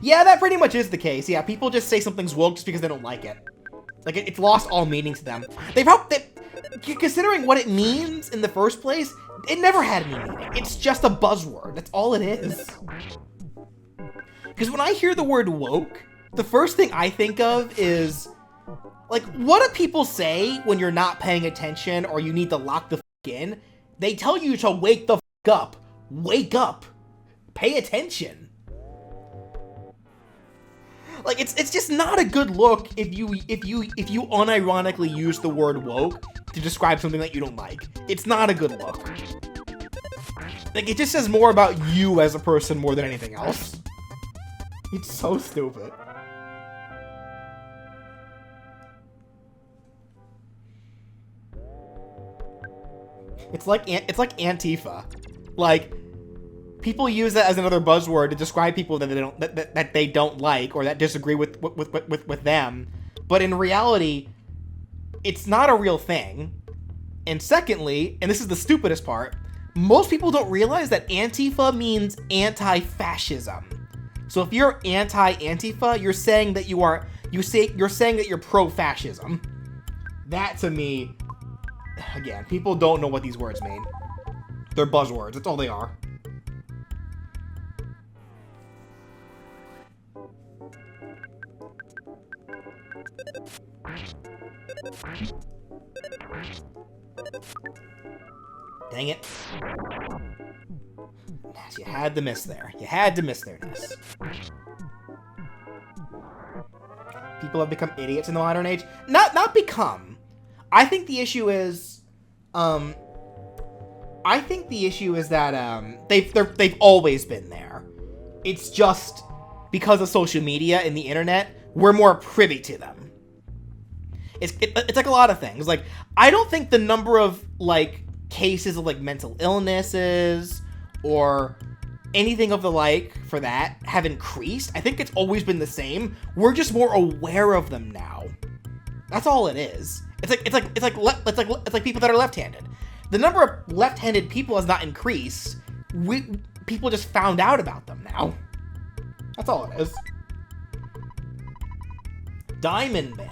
Yeah, that pretty much is the case. Yeah, people just say something's woke just because they don't like it. Like, it's lost all meaning to them. Considering what it means in the first place, it never had any meaning. It's just a buzzword. That's all it is. Because when I hear the word woke, the first thing I think of is, like, what do people say when you're not paying attention or you need to lock the f*** in? They tell you to wake the f*** up. Wake up. Pay attention. Like, it's just not a good look if you unironically use the word woke to describe something that you don't like. It's not a good look. Like, it just says more about you as a person more than anything else. It's so stupid. It's like Antifa. Like, people use that as another buzzword to describe people that they don't like or that disagree with them. But in reality, it's not a real thing. And secondly, and this is the stupidest part, most people don't realize that Antifa means anti-fascism. So if you're anti-Antifa, you're saying that you're saying that you're pro-fascism. That to me, again, people don't know what these words mean. They're buzzwords. That's all they are. Dang it. You had to miss there. You had to miss there, Ness. People have become idiots in the modern age. Not become. I think the issue is, that they've always been there. It's just because of social media and the internet, we're more privy to them. It's like a lot of things. Like, I don't think the number of, like, cases of, like, mental illnesses or anything of the like for that have increased. I think it's always been the same. We're just more aware of them now. That's all it is. It's like people that are left-handed. The number of left-handed people has not increased. People just found out about them now. That's all it is. Diamond Band.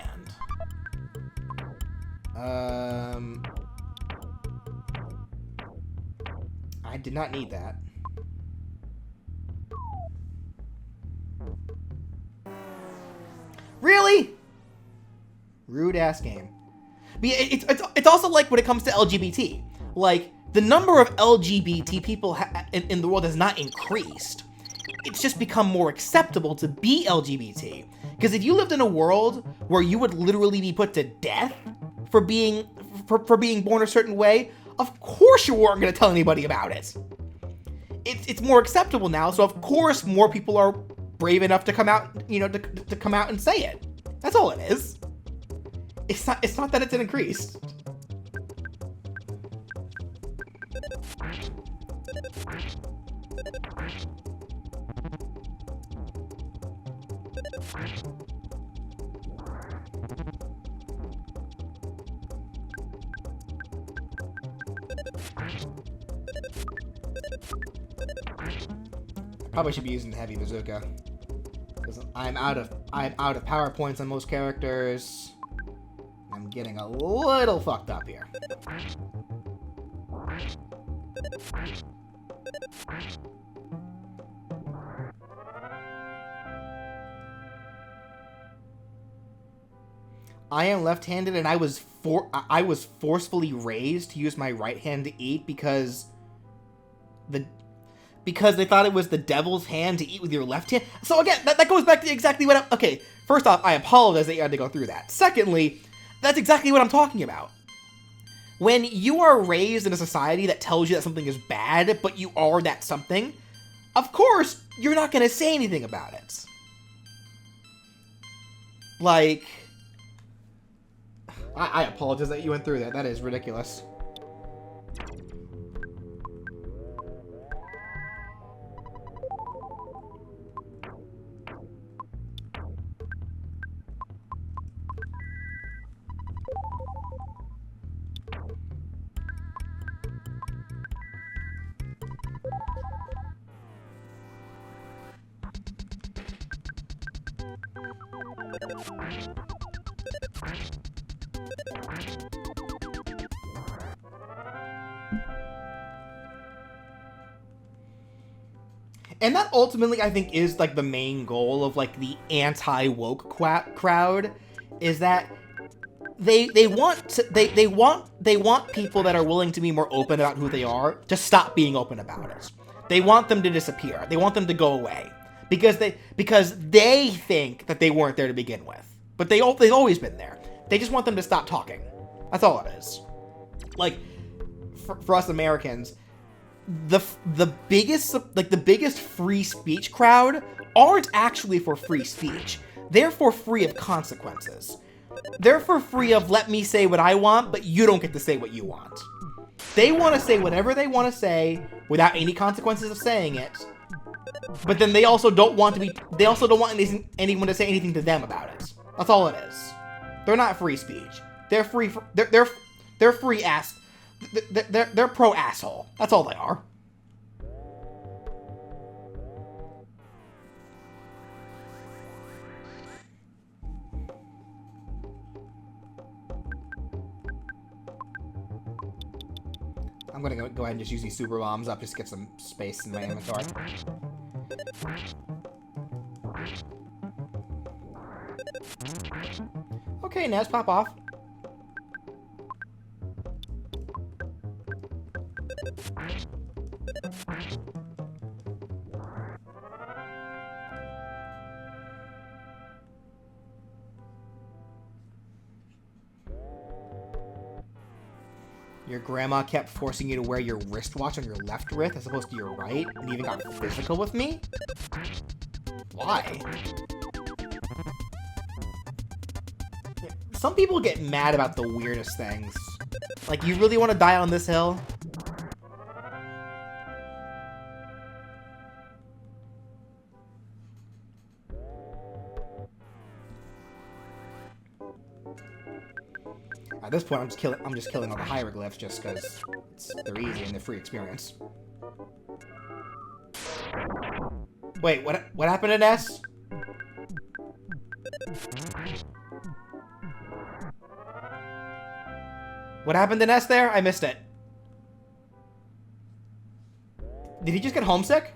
I did not need that. Really? Rude ass game. But it's also like when it comes to LGBT. Like, the number of LGBT people in the world has not increased. It's just become more acceptable to be LGBT. Because if you lived in a world where you would literally be put to death for being born a certain way, of course you weren't going to tell anybody about it. It's more acceptable now, so of course more people are brave enough to come out, to come out and say it. That's all it is. It's not that it's increased. Probably should be using the heavy bazooka, because I'm out of PowerPoints on most characters. I'm getting a little fucked up here. I am left-handed, and I was forcefully raised to use my right hand to eat because they thought it was the devil's hand to eat with your left hand. So again, that goes back to exactly what okay, first off, I apologize that you had to go through that. Secondly, that's exactly what I'm talking about. When you are raised in a society that tells you that something is bad, but you are that something, of course, you're not going to say anything about it. Like, I apologize that you went through that. That is ridiculous. And that ultimately, I think, is like the main goal of like the anti-woke crowd, is that they want people that are willing to be more open about who they are to stop being open about it. They want them to disappear. They want them to go away because they think that they weren't there to begin with, but they've always been there. They just want them to stop talking. That's all it is. Like for us Americans, the biggest free speech crowd aren't actually for free speech. They're for free of consequences. They're for free of let me say what I want, but you don't get to say what you want. They want to say whatever they want to say without any consequences of saying it. But then they also don't want anyone to say anything to them about it. That's all it is. They're not free speech. They're free. They're free ass. They're pro asshole. That's all they are. I'm gonna go ahead and just use these super bombs up just to get some space in my inventory. Okay, Nez, pop off. Your grandma kept forcing you to wear your wristwatch on your left wrist as opposed to your right, and even got physical with me? Why? Some people get mad about the weirdest things. Like, you really want to die on this hill? At this point, I'm just killing all the hieroglyphs just because they're easy and they're free experience. Wait, what happened to Ness? What happened to Ness there? I missed it. Did he just get homesick?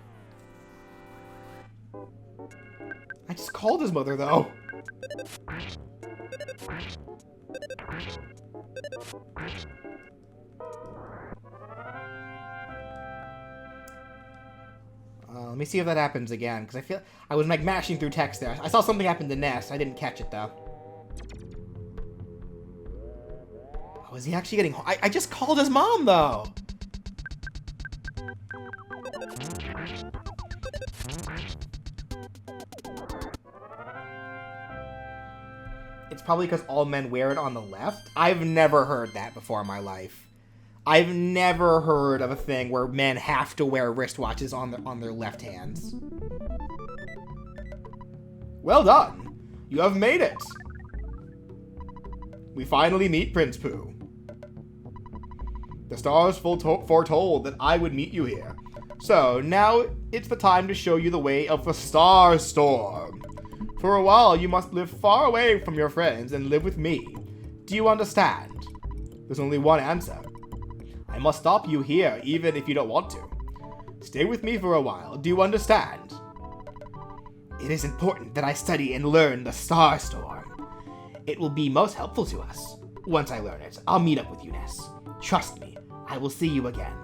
I just called his mother, though. Let me see if that happens again, because I feel I was like mashing through text there. I saw something happen to Ness. I didn't catch it though. Oh, is he actually getting home? I just called his mom though. It's probably because all men wear it on the left. I've never heard that before in my life. I've never heard of a thing where men have to wear wristwatches on their left hands. Well done. You have made it. We finally meet Prince Pooh. The stars foretold that I would meet you here. So now it's the time to show you the way of the Star Storm. For a while, you must live far away from your friends and live with me. Do you understand? There's only one answer. I must stop you here, even if you don't want to. Stay with me for a while. Do you understand? It is important that I study and learn the Star Storm. It will be most helpful to us. Once I learn it, I'll meet up with you, Ness. Trust me, I will see you again.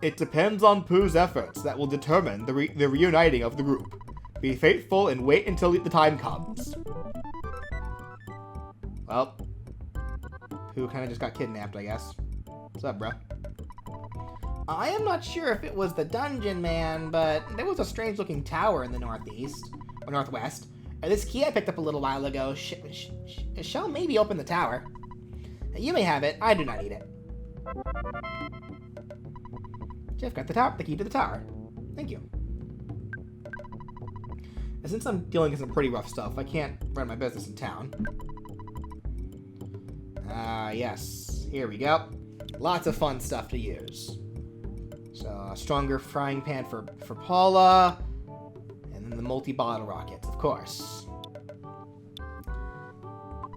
It depends on Pooh's efforts that will determine the reuniting of the group. Be faithful and wait until the time comes. Well, Pooh kind of just got kidnapped, I guess. What's up, bro? I am not sure if it was the dungeon man, but there was a strange-looking tower in the northeast, or northwest. This key I picked up a little while ago shall maybe open the tower. You may have it. I do not need it. Jeff got the key to the tower. Thank you. And since I'm dealing with some pretty rough stuff, I can't run my business in town. Yes. Here we go. Lots of fun stuff to use. So, a stronger frying pan for Paula. And then the multi-bottle rockets, of course.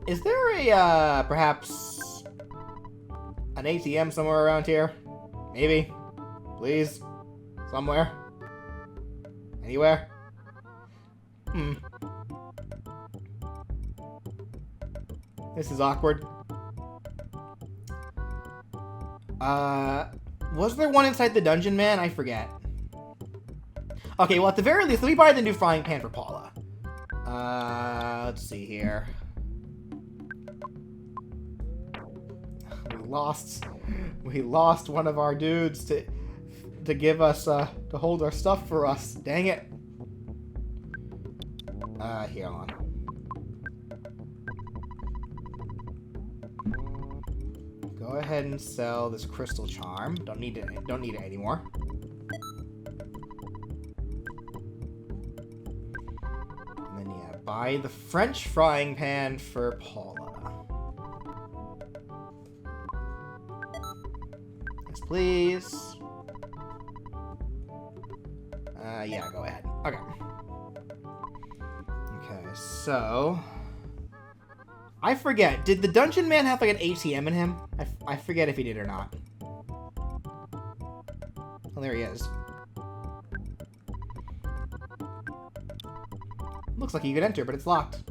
Is there a, perhaps, an ATM somewhere around here? Maybe? Please? Somewhere? Anywhere? This is awkward. Was there one inside the dungeon, man? I forget. Okay, well, at the very least, let me buy the new frying pan for Paula. Let's see here. We lost one of our dudes to give us, to hold our stuff for us. Dang it. Here, hold on. Go ahead and sell this crystal charm. Don't need it anymore. And then yeah, buy the French frying pan for Paula. Yes, please. Yeah, go ahead. Okay. Okay, so I forget. Did the dungeon man have like an ATM in him? I forget if he did or not. Oh, there he is. Looks like you could enter, but it's locked.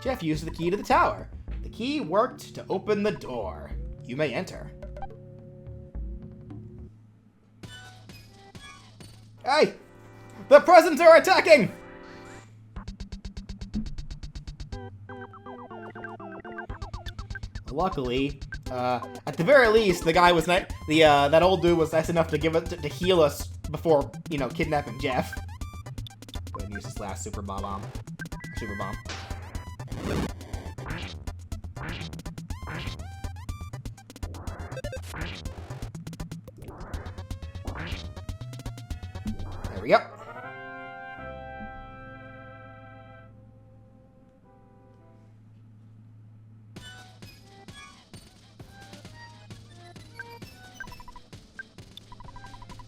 Jeff used the key to the tower. The key worked to open the door. You may enter. Hey! The presents are attacking! Luckily, at the very least, the guy was that old dude was nice enough to to heal us before, you know, kidnapping Jeff. Go ahead and use this last super bomb. There we go.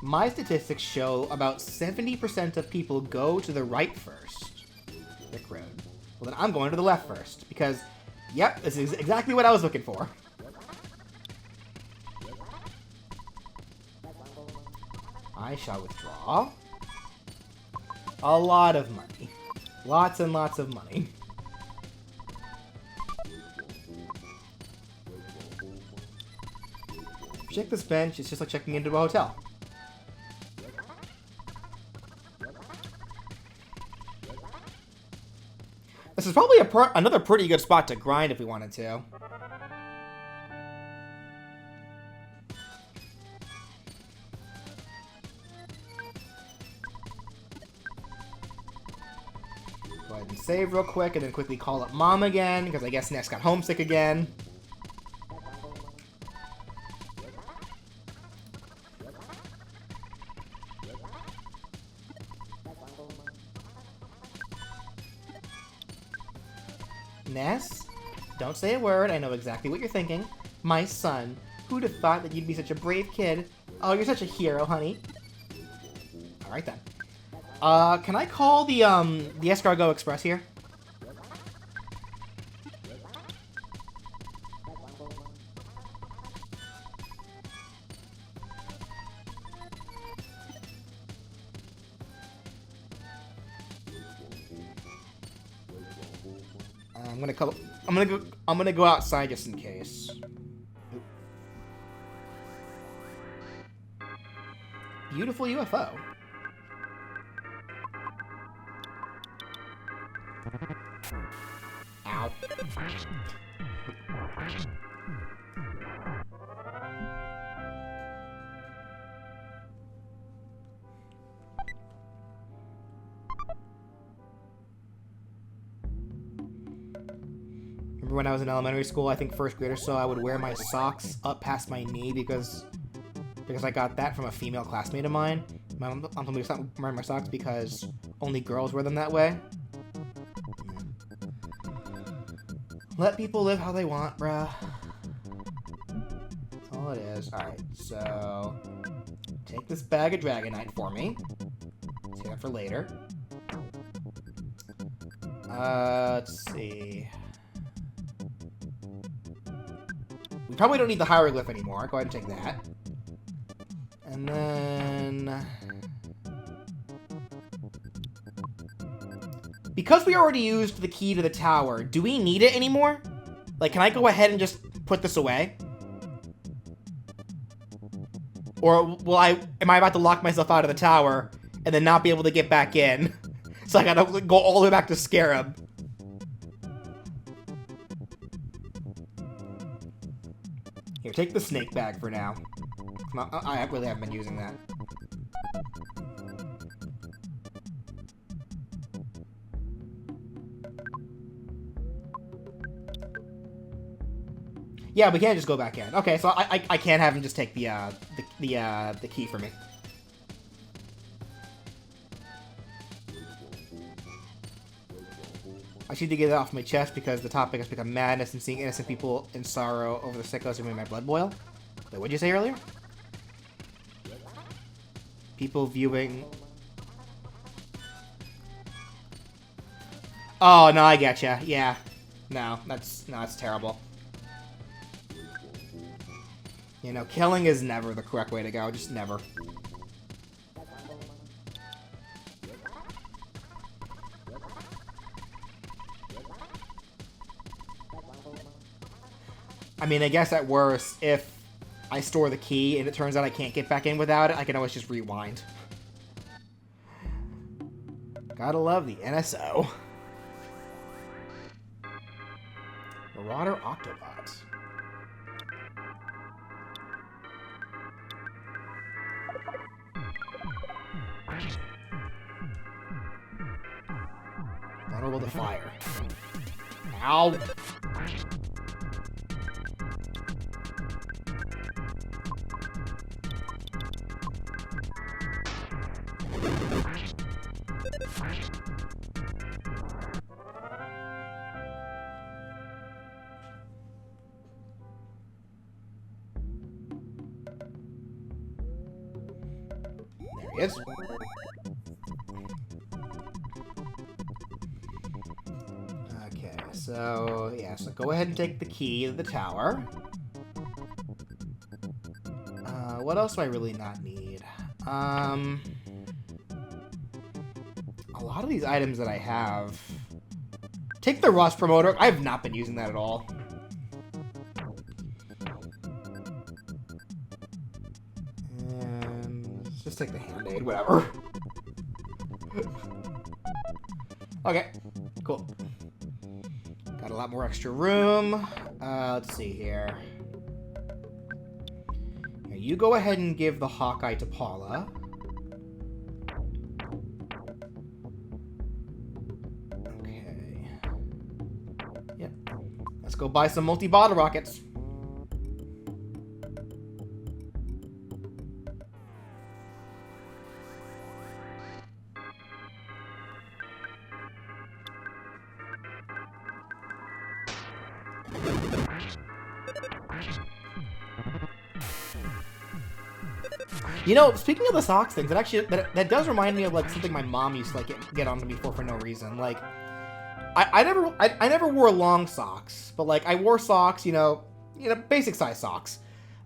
My statistics show about 70% of people go to the right first. Rick Road. Well, then I'm going to the left first, because, yep, this is exactly what I was looking for. I shall withdraw a lot of money. Lots and lots of money. Check this bench, it's just like checking into a hotel. This is probably another pretty good spot to grind if we wanted to. Go ahead and save real quick and then quickly call up Mom again, because I guess Ness got homesick again. Ness, don't say a word. I know exactly what you're thinking. My son. Who'd have thought that you'd be such a brave kid? Oh, you're such a hero, honey. Alright then. Can I call the Escargot Express here? I'm gonna go outside just in case. Oop. Beautiful UFO. Ow. When I was in elementary school, I think first grade or so, I would wear my socks up past my knee because I got that from a female classmate of mine. My mom told me to stop wearing my socks because only girls wear them that way. Let people live how they want, bruh. That's all it is. Alright, so take this bag of Dragonite for me. Save that for later. Let's see. We probably don't need the hieroglyph anymore. Go ahead and take that. And then... because we already used the key to the tower, do we need it anymore? Like, can I go ahead and just put this away? Or am I about to lock myself out of the tower and then not be able to get back in? So I gotta go all the way back to Scarab. Here, take the snake bag for now. I really haven't been using that. Yeah, we can't just go back in. Okay, so I can't have him just take the key for me. I need to get it off my chest because the topic has become madness and seeing innocent people in sorrow over the sickos who made my blood boil. Wait, what'd you say earlier? People viewing... oh, no, I getcha. Yeah. No, that's terrible. You know, killing is never the correct way to go. Just never. I mean, I guess at worst, if I store the key and it turns out I can't get back in without it, I can always just rewind. Gotta love the NSO. Marauder Octobot. Vulnerable to fire. Ow! There he is. Okay, so, yeah, so go ahead and take the key to the tower. What else do I really not need? A lot of these items that I have... take the rust promoter. I have not been using that at all. And just take the hand-aid, whatever. Okay, cool. Got a lot more extra room. Let's see here. Here, you go ahead and give the Hawkeye to Paula. Okay. Yep. Let's go buy some multi-bottle rockets. You know, speaking of the socks things, that does remind me of like something my mom used to like get onto me for no reason. Like, I never wore long socks, but like I wore socks, you know, basic size socks.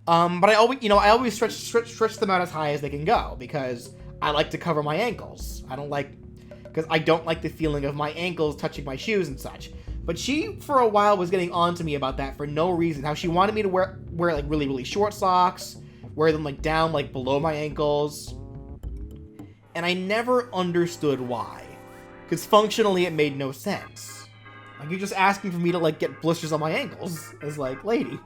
But I always stretch them out as high as they can go because I like to cover my ankles. Because I don't like the feeling of my ankles touching my shoes and such. But she, for a while, was getting on to me about that for no reason. How she wanted me to wear like really, really short socks, wear them like down like below my ankles. And I never understood why. Because functionally it made no sense. Like, you're just asking for me to like get blisters on my ankles. It's like, lady.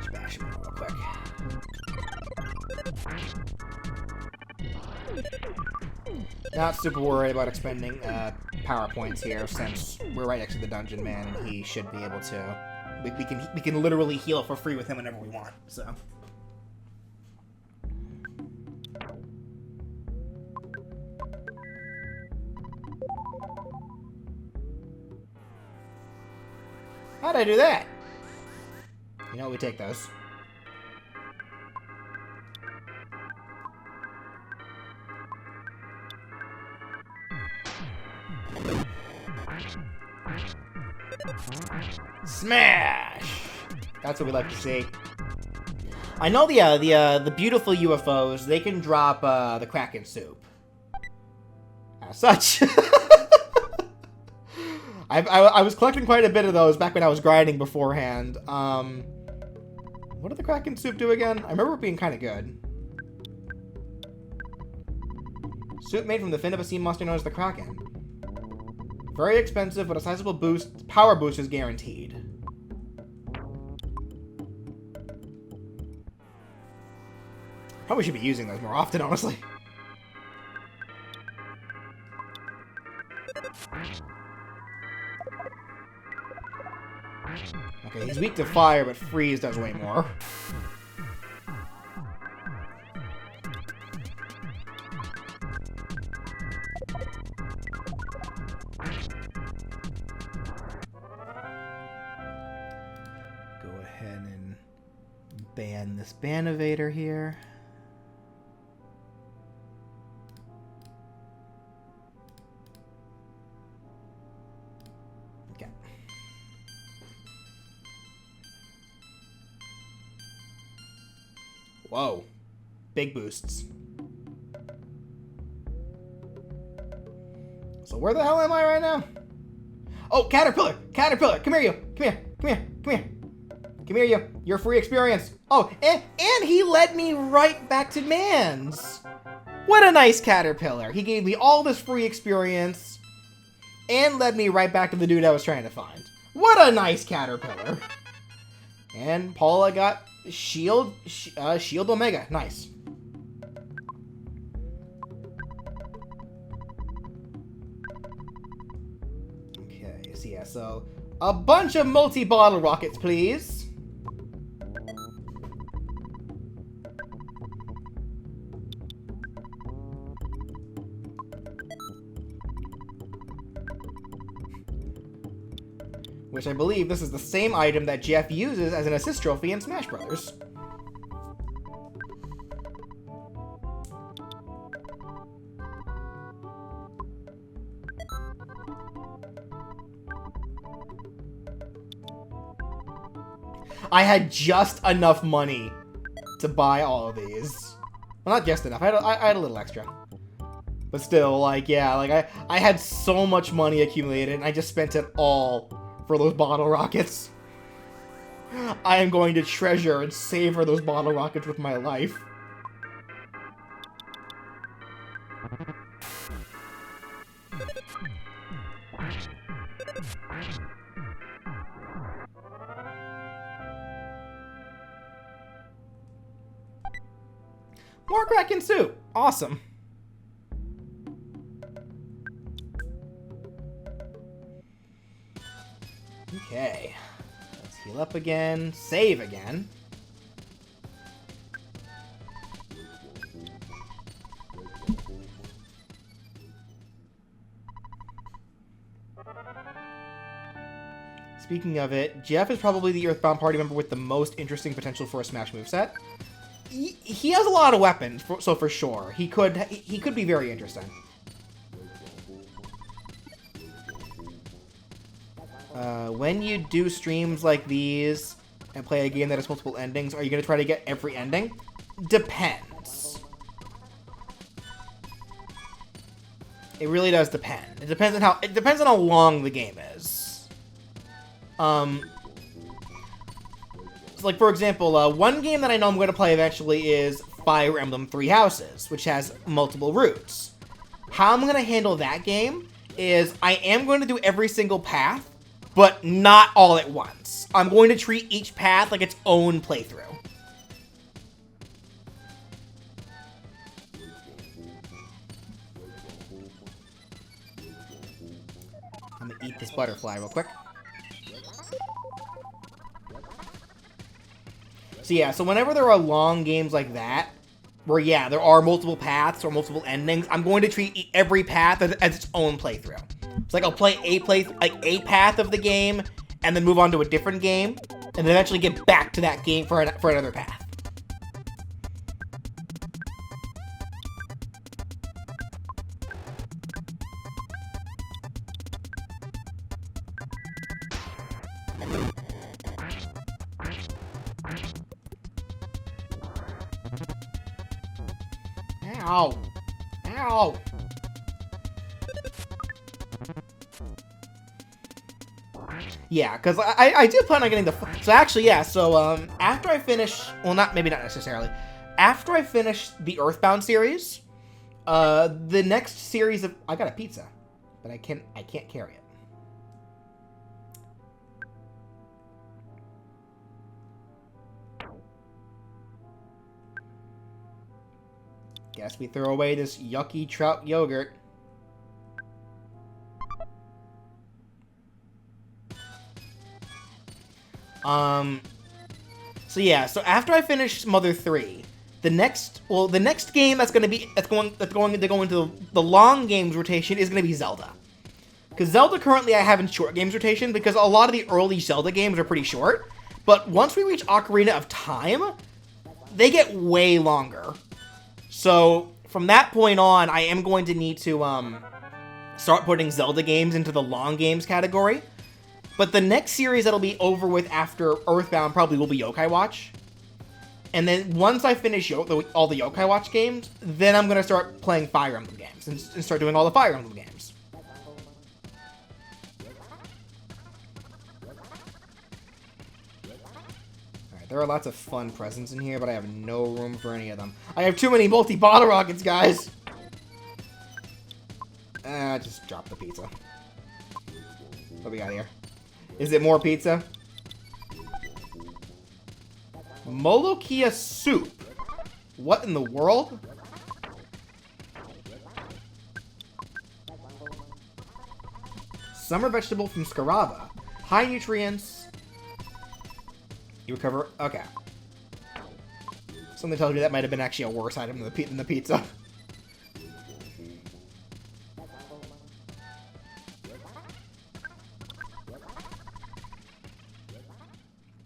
Smash him real quick. Not super worried about expending power points here, since we're right next to the dungeon man, and he should be able to we can literally heal for free with him whenever we want. So. How'd I do that? You know, we take those. Smash! That's what we like to see. I know the beautiful UFOs, they can drop the Kraken soup. As such. I was collecting quite a bit of those back when I was grinding beforehand. What did the Kraken soup do again? I remember it being kind of good. Soup made from the fin of a sea monster known as the Kraken. Very expensive, but a sizable power boost is guaranteed. Probably should be using those more often, honestly. Okay, he's weak to fire, but freeze does way more. Go ahead and ban this Banovator here. Okay. Whoa. Big boosts. So where the hell am I right now? Oh, Caterpillar! Caterpillar! Come here, you! Come here! Come here! Come here! Come here, you! Your free experience! Oh, and he led me right back to Mans! What a nice Caterpillar! He gave me all this free experience and led me right back to the dude I was trying to find. What a nice Caterpillar! And Paula got Shield Omega. Nice. Okay, so yeah, so a bunch of multi-bottle rockets, please. Which I believe this is the same item that Jeff uses as an assist trophy in Smash Brothers. I had just enough money to buy all of these. Well, not just enough. I had a little extra. But still, like, yeah, like, I had so much money accumulated, and I just spent it all for those bottle rockets. I am going to treasure and savor those bottle rockets with my life. More Kraken soup! Awesome. Okay. Let's heal up again. Save again. Speaking of it, Jeff is probably the Earthbound party member with the most interesting potential for a Smash moveset. He has a lot of weapons, so for sure. He could be very interesting. When you do streams like these and play a game that has multiple endings, are you going to try to get every ending? Depends. It really does depend. It depends on how long the game is. So like, for example, one game that I know I'm going to play eventually is Fire Emblem Three Houses, which has multiple routes. How I'm going to handle that game is I am going to do every single path, but not all at once. I'm going to treat each path like its own playthrough. I'm gonna eat this butterfly real quick. So yeah, so whenever there are long games like that, where yeah, there are multiple paths or multiple endings, I'm going to treat every path as its own playthrough. It's like I'll play a path of the game, and then move on to a different game, and then eventually get back to that game for another path. Ow! Ow! Yeah, because I do plan on getting the... So actually, yeah, so after I finish... Well, maybe not necessarily. After I finish the Earthbound series, the next series of... I got a pizza, but I can't carry it. Guess we throw away this yucky trout yogurt. So yeah, so after I finish Mother 3, the next game that's going to go into the long games rotation is going to be Zelda. Because Zelda currently I have in short games rotation because a lot of the early Zelda games are pretty short, but once we reach Ocarina of Time, they get way longer. So from that point on, I am going to need to start putting Zelda games into the long games category. But the next series that'll be over with after Earthbound probably will be Yokai Watch. And then once I finish all the Yokai Watch games, then I'm going to start playing Fire Emblem games and start doing all the Fire Emblem games. Alright, there are lots of fun presents in here, but I have no room for any of them. I have too many multi-bottle rockets, guys! Just drop the pizza. What we got here? Is it more pizza? Molokia soup. What in the world? Summer vegetable from Scaraba. High nutrients. You recover. Okay. Something tells me that might have been actually a worse item than the pizza.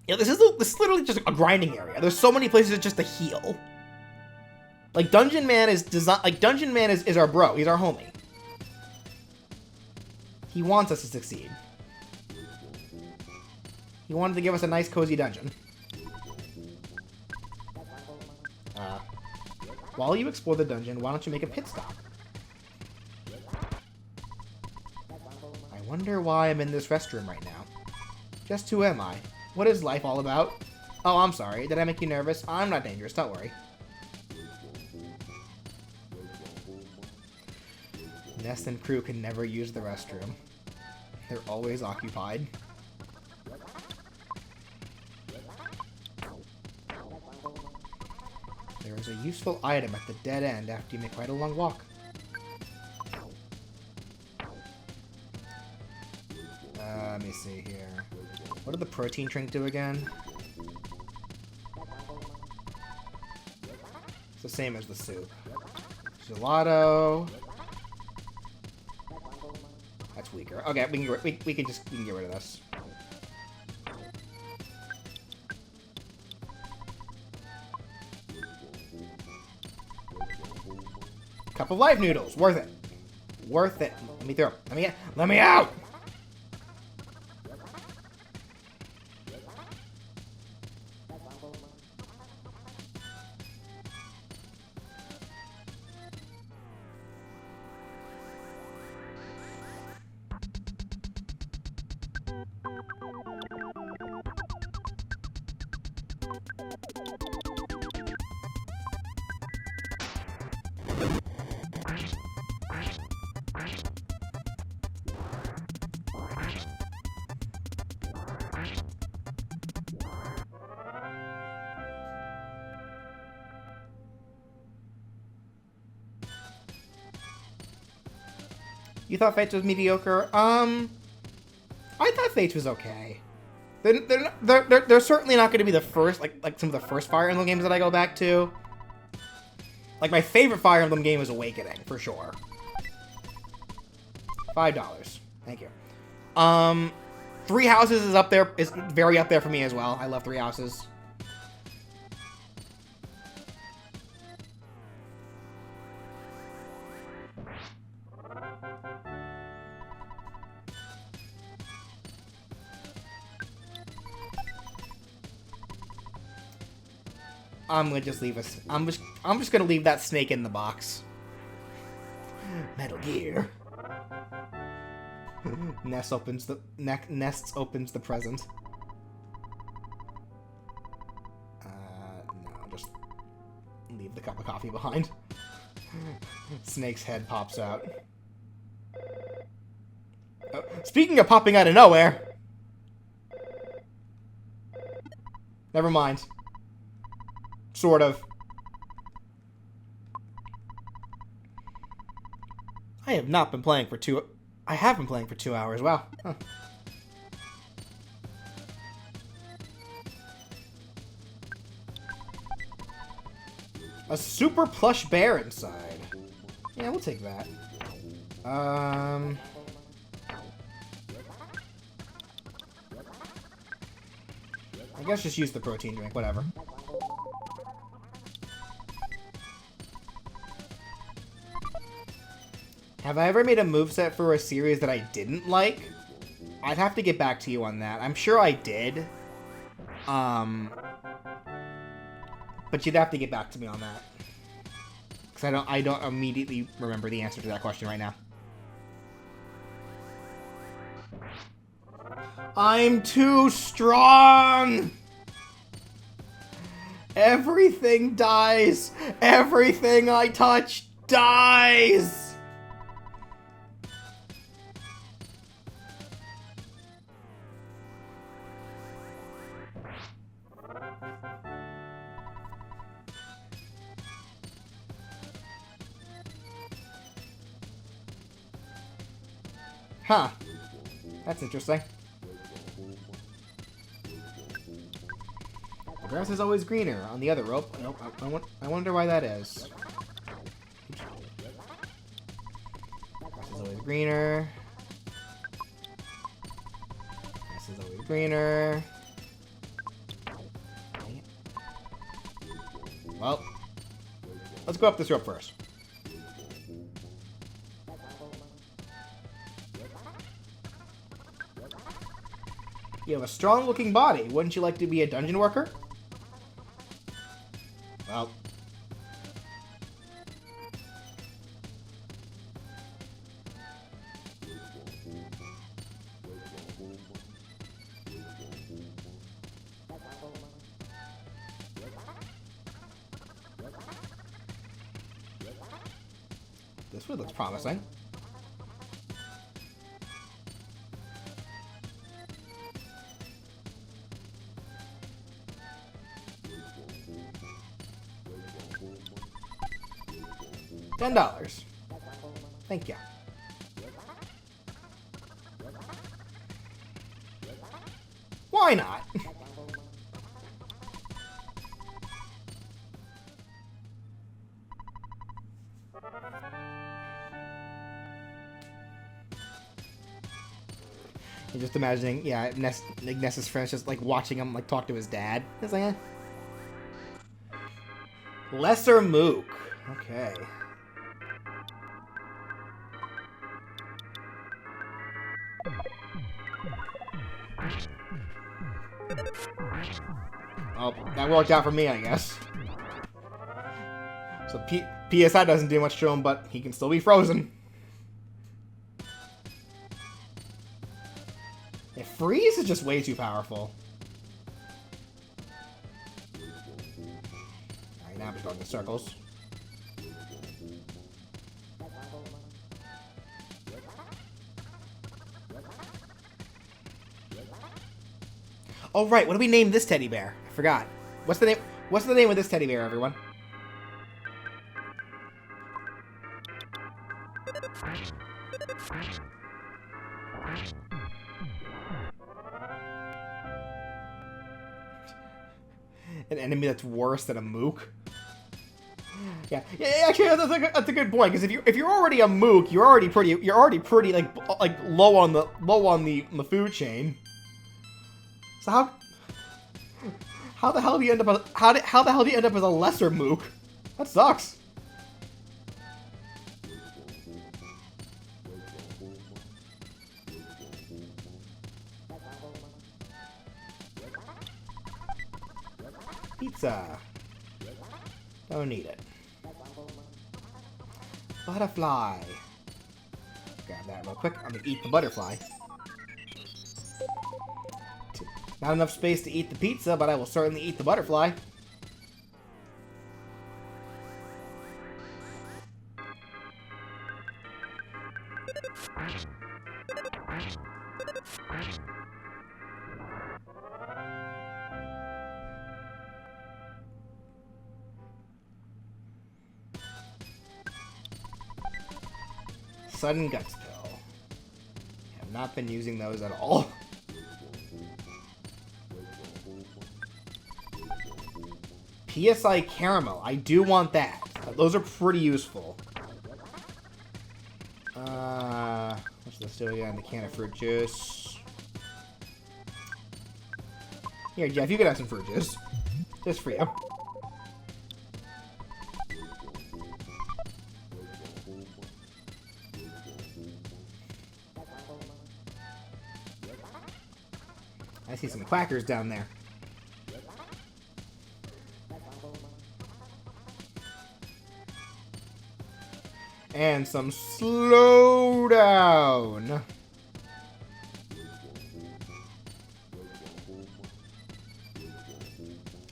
Yeah, this is literally just a grinding area. There's so many places just to heal. Like Dungeon Man is our bro. He's our homie. He wants us to succeed. He wanted to give us a nice cozy dungeon. While you explore the dungeon, why don't you make a pit stop? I wonder why I'm in this restroom right now. Just who am I? What is life all about? Oh, I'm sorry. Did I make you nervous? I'm not dangerous. Don't worry. Ness and crew can never use the restroom. They're always occupied. There is a useful item at the dead end after you make quite a long walk. Let me see here. What did the protein drink do again? It's the same as the soup. Gelato. That's weaker. Okay, we can get rid of this. Cup of life noodles. Worth it. Worth it. Let me through. Let me out. You thought Fates was mediocre? I thought Fates was okay. they're certainly not going to be the first, like some of the first Fire Emblem games that I go back to. Like, my favorite Fire Emblem game is Awakening, for sure. $5. Thank you. Three Houses is up there, is very up there for me as well. I love Three Houses. I'm gonna just leave us. I'm just gonna leave that snake in the box. Metal Gear. Nest opens the present. No, just leave the cup of coffee behind. Snake's head pops out. Oh, speaking of popping out of nowhere. Never mind. Sort of. I have not been playing for I have been playing for 2 hours. Wow. Huh. A super plush bear inside. Yeah, we'll take that. I guess just use the protein drink, whatever. Have I ever made a moveset for a series that I didn't like? I'd have to get back to you on that. I'm sure I did. But you'd have to get back to me on that. Because I don't immediately remember the answer to that question right now. I'm too strong! Everything dies! Everything I touch dies! Huh. That's interesting. The grass is always greener on the other rope. Nope, I wonder why that is. Grass is always greener. Grass is always greener. Well, let's go up this rope first. You have a strong-looking body. Wouldn't you like to be a dungeon worker? Well. This one looks promising. $10. Thank you. Why not? You're just imagining, yeah, Ness's friends just like watching him like talk to his dad. It's like, Lesser Mook. Okay. Oh, that worked out for me, I guess. So PSI doesn't do much to him, but he can still be frozen. Yeah, freeze is just way too powerful. Alright, now I'm just going in circles. Oh right, what do we name this teddy bear? I forgot. What's the name? What's the name of this teddy bear, everyone? an enemy that's worse than a mook. Yeah, actually, that's a good point. Because if you're already a mook, you're already pretty like low on the food chain. So how the hell do you end up how the hell do you end up as a lesser mook? That sucks. Pizza. Don't need it. Butterfly. Grab that real quick. I'm gonna eat the butterfly. Not enough space to eat the pizza, but I will certainly eat the butterfly. Sudden Guts Pill. Have not been using those at all. PSI Caramel. I do want that. Those are pretty useful. What's this do again? The can of fruit juice. Here, Jeff, you can have some fruit juice. Just for you. I see some quackers down there. And some slowdown.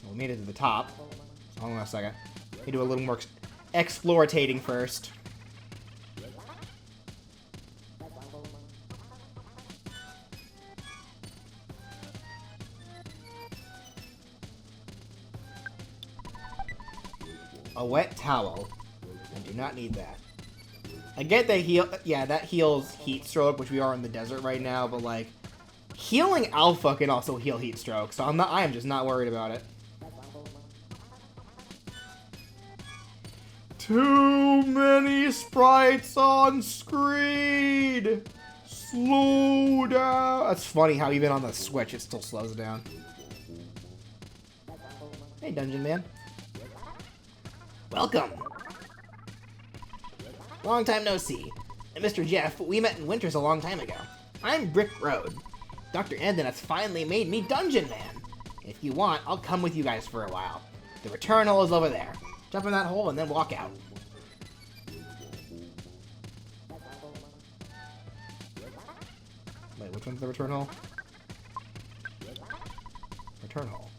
We made it to the top. So hold on a second. Let me do a little more explorating first. A wet towel. I do not need that. I get that that heals heat stroke, which we are in the desert right now, but like healing alpha can also heal heat stroke, so I am just not worried about it. Too many sprites on screen. Slow down. That's funny how even on the Switch it still slows down. Hey, Dungeon Man. Welcome. Long time no see. And Mr. Jeff, we met in Winters a long time ago. I'm Brick Road. Dr. Andon has finally made me Dungeon Man. If you want, I'll come with you guys for a while. The return hole is over there. Jump in that hole and then walk out. Wait, which one's the return hole? Return hole.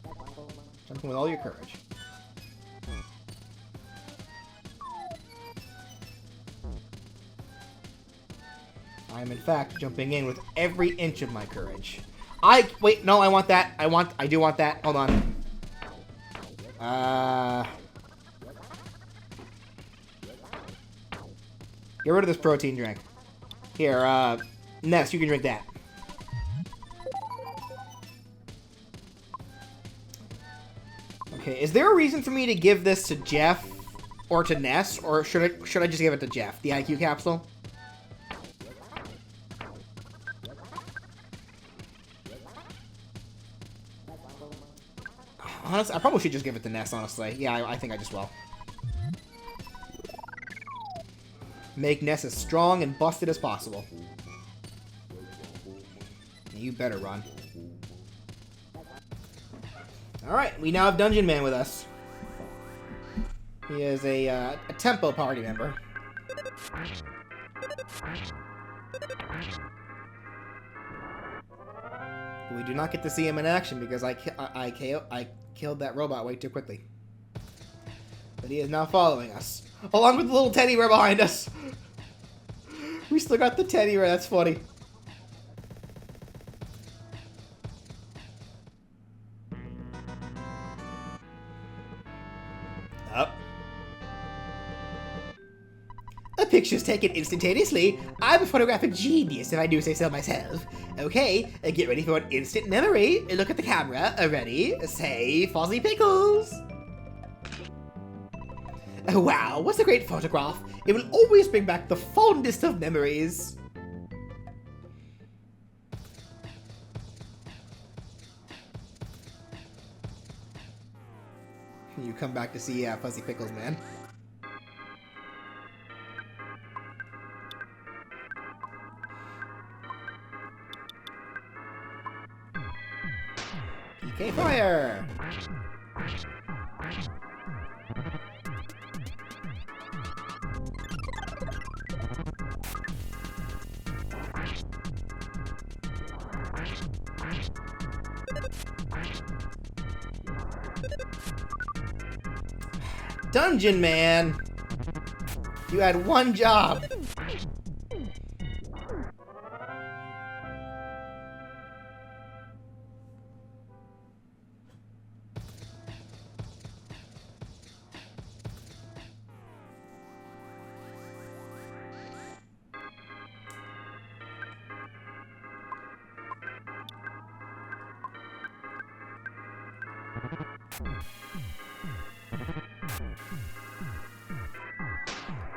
Jump in with all your courage. I am in fact jumping in with every inch of my courage. Wait, no, I want that. I do want that. Hold on. Get rid of this protein drink. Here, Ness, you can drink that. Okay, is there a reason for me to give this to Jeff or to Ness, or should I just give it to Jeff, the IQ capsule? Honestly, I probably should just give it to Ness, honestly. Yeah, I think I just will. Make Ness as strong and busted as possible. You better run. Alright, we now have Dungeon Man with us. He is a tempo party member. We do not get to see him in action because I killed that robot way too quickly. But he is now following us. Along with the little teddy bear behind us. We still got the teddy bear, that's funny. Up. That picture's taken instantaneously. I'm a photographic genius, if I do say so myself. Okay, get ready for an instant memory. Look at the camera. Ready? Say, Fozzie Pickles. Oh, wow, what's a great photograph? It will always bring back the fondest of memories. You come back to see Fuzzy Pickles, man. PK Fire! Dungeon Man! You had one job!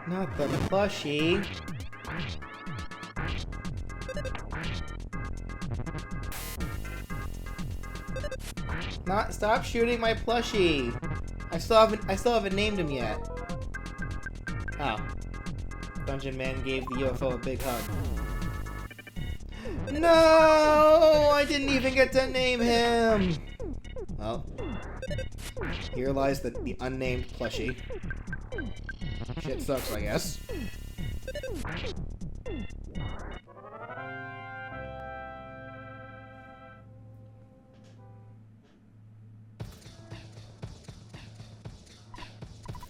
Not the plushie. Stop shooting my plushie. I still haven't named him yet. Oh. Dungeon Man gave the UFO a big hug. No! I didn't even get to name him! Well, here lies the unnamed plushie. Shit sucks, I guess.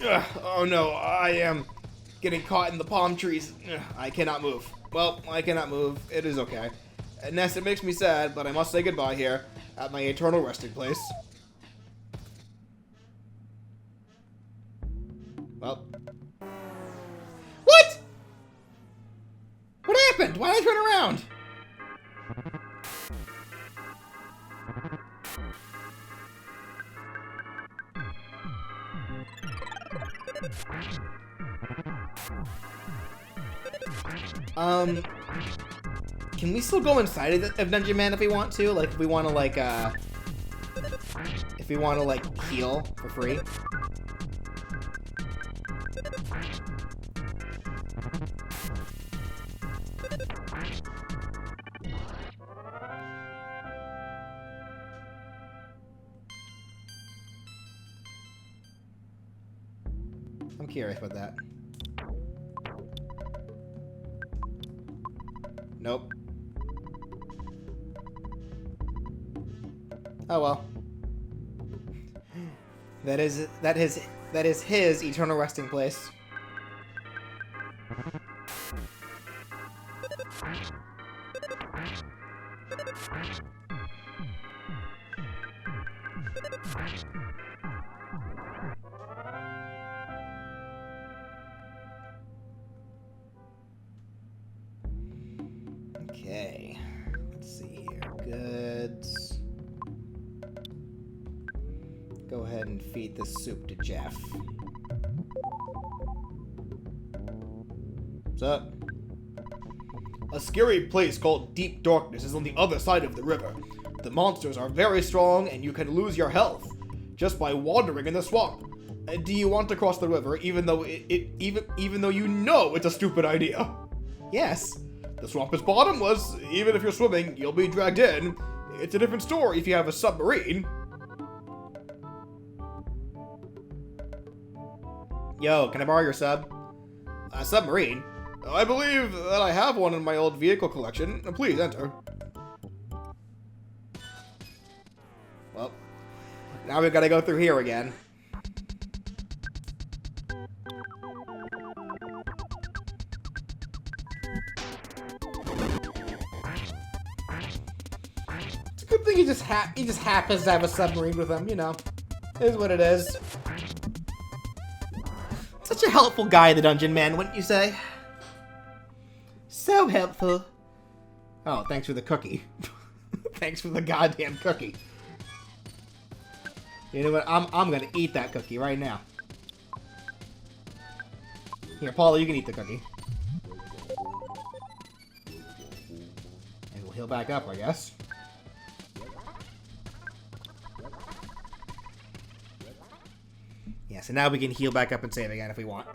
Ugh, oh no, I am getting caught in the palm trees. Ugh, I cannot move. Well, I cannot move. It is okay. Ness, it makes me sad, but I must say goodbye here at my eternal resting place. Well. What? What happened? Why did I turn around? Can we still go inside of Dungeon Man if we want to? Like, if we want to, like, heal for free? I'm curious about that. Nope. Oh well. That is his eternal resting place. Okay, let's see here. Goods. Go ahead and feed the soup to Jeff. What's up? A scary place called Deep Darkness is on the other side of the river. The monsters are very strong and you can lose your health just by wandering in the swamp. Do you want to cross the river even though even though you know it's a stupid idea? Yes. The swamp is bottomless. Even if you're swimming, you'll be dragged in. It's a different story if you have a submarine. Yo, can I borrow your sub? A submarine? I believe that I have one in my old vehicle collection. Please enter. Well, now we've got to go through here again. It's a good thing he just happens to have a submarine with him, you know. It is what it is. Such a helpful guy, the Dungeon Man, wouldn't you say? so helpful. Oh, thanks for the cookie. Thanks for the goddamn cookie. You know what? I'm gonna eat that cookie right now. Here, Paula, you can eat the cookie. And we'll heal back up, I guess. Yeah, so now we can heal back up and save again if we want.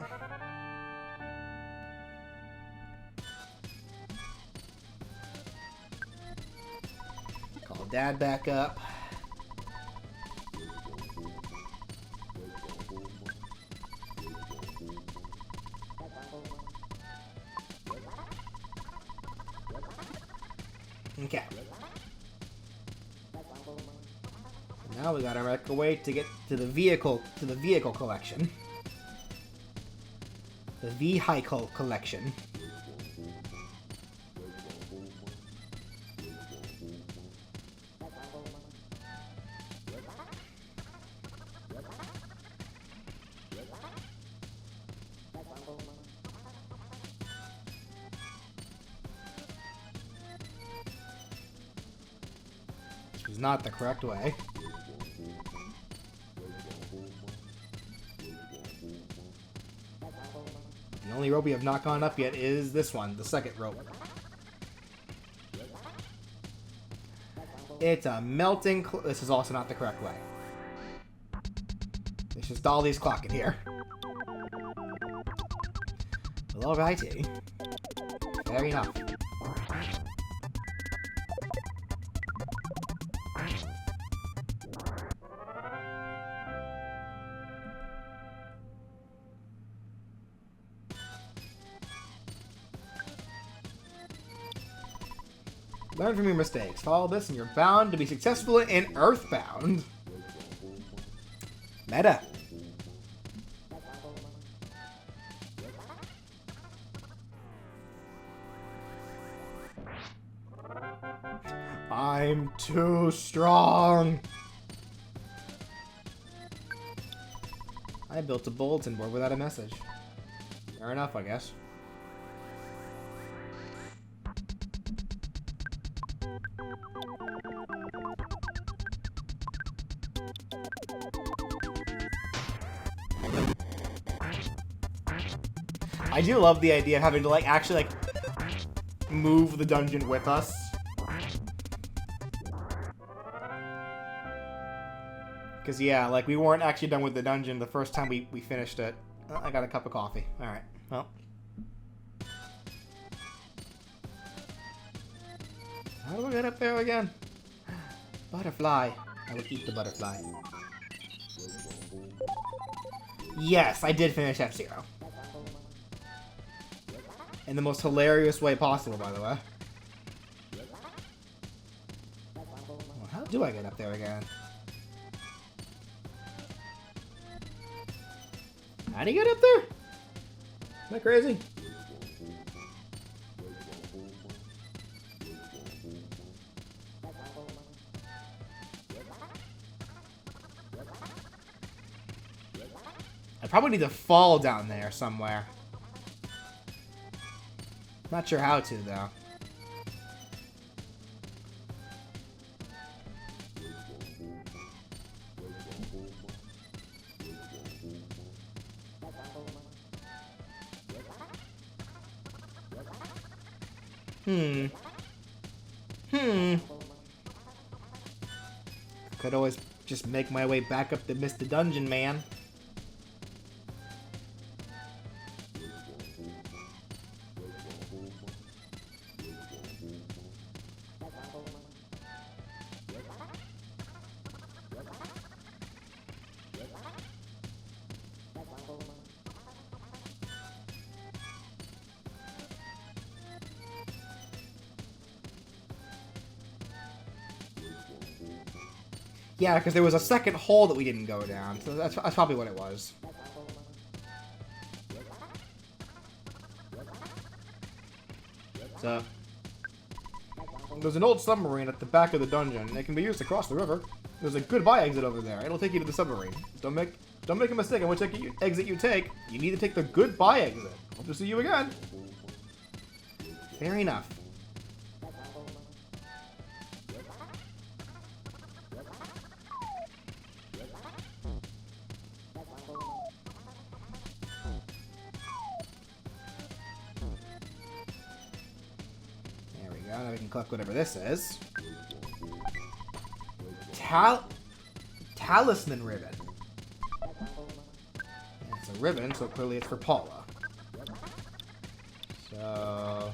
Call Dad back up. Okay. Now we gotta make a way to get to the vehicle collection. The vehicle collection. Which is not the correct way. The only rope we have not gone up yet is this one, the second rope. It's a melting... This is also not the correct way. It's just Dolly's clock in here. Well, alrighty. Fair enough. Learn from your mistakes. Follow this and you're bound to be successful in Earthbound. Meta. I'm too strong. I built a bulletin board without a message. Fair enough, I guess. I do love the idea of having to, like, actually, like, move the dungeon with us. Because, yeah, like, we weren't actually done with the dungeon the first time we finished it. Oh, I got a cup of coffee. Alright, well. How do I get up there again? Butterfly. I would eat the butterfly. Yes, I did finish F-Zero. In the most hilarious way possible, by the way. Well, how do I get up there again? How do you get up there? Am I crazy? I probably need to fall down there somewhere. Not sure how to, though. Could always just make my way back up to Mr. Dungeon Man. Yeah, because there was a second hole that we didn't go down, so that's probably what it was. So, there's an old submarine at the back of the dungeon. It can be used to cross the river. There's a goodbye exit over there. It'll take you to the submarine. Don't make a mistake on which exit you take. You need to take the goodbye exit. Hope to see you again. Fair enough. There we go. Now we can collect whatever this is. Talisman ribbon. Yeah, it's a ribbon, so clearly it's for Paula. So...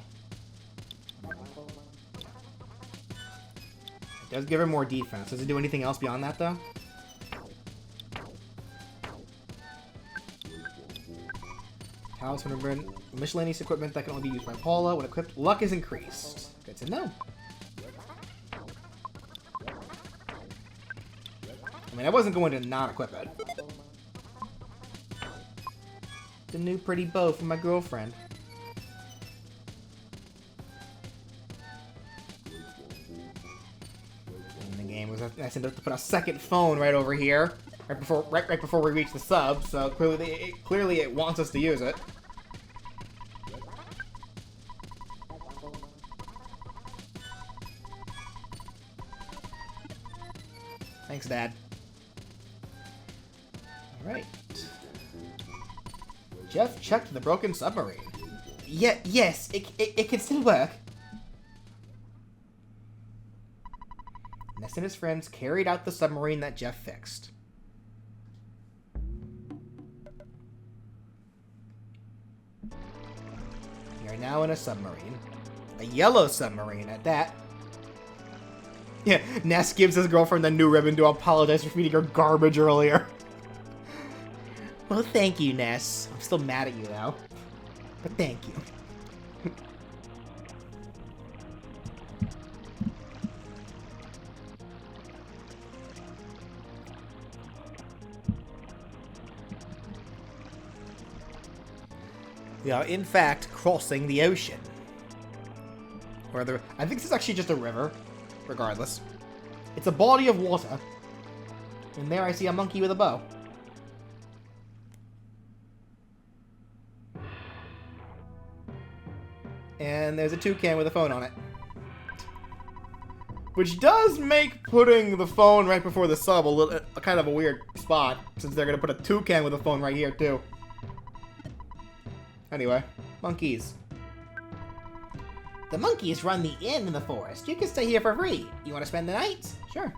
it does give her more defense. Does it do anything else beyond that, though? Talisman ribbon. Miscellaneous equipment that can only be used by Paula. When equipped, luck is increased. Good to know. I mean, I wasn't going to not equip it. The new pretty bow from my girlfriend. And the game was nice enough to put a second phone right over here, right before we reach the sub. So clearly it wants us to use it. Thanks, Dad. Alright. Jeff checked the broken submarine. Yes, it can still work. Ness and his friends carried out the submarine that Jeff fixed. You're now in a submarine. A yellow submarine at that. Yeah, Ness gives his girlfriend the new ribbon to apologize for feeding her garbage earlier. Well, thank you, Ness. I'm still mad at you, though. But thank you. We are, in fact, crossing the ocean. Or I think this is actually just a river. Regardless. It's a body of water. And there I see a monkey with a bow. And there's a toucan with a phone on it. Which does make putting the phone right before the sub a kind of a weird spot, since they're going to put a toucan with a phone right here, too. Anyway, monkeys. The monkeys run the inn in the forest. You can stay here for free. You want to spend the night? Sure.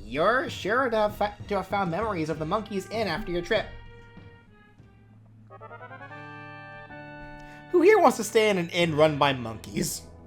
You're sure to have found memories of the monkeys inn after your trip. Who here wants to stay in an inn run by monkeys?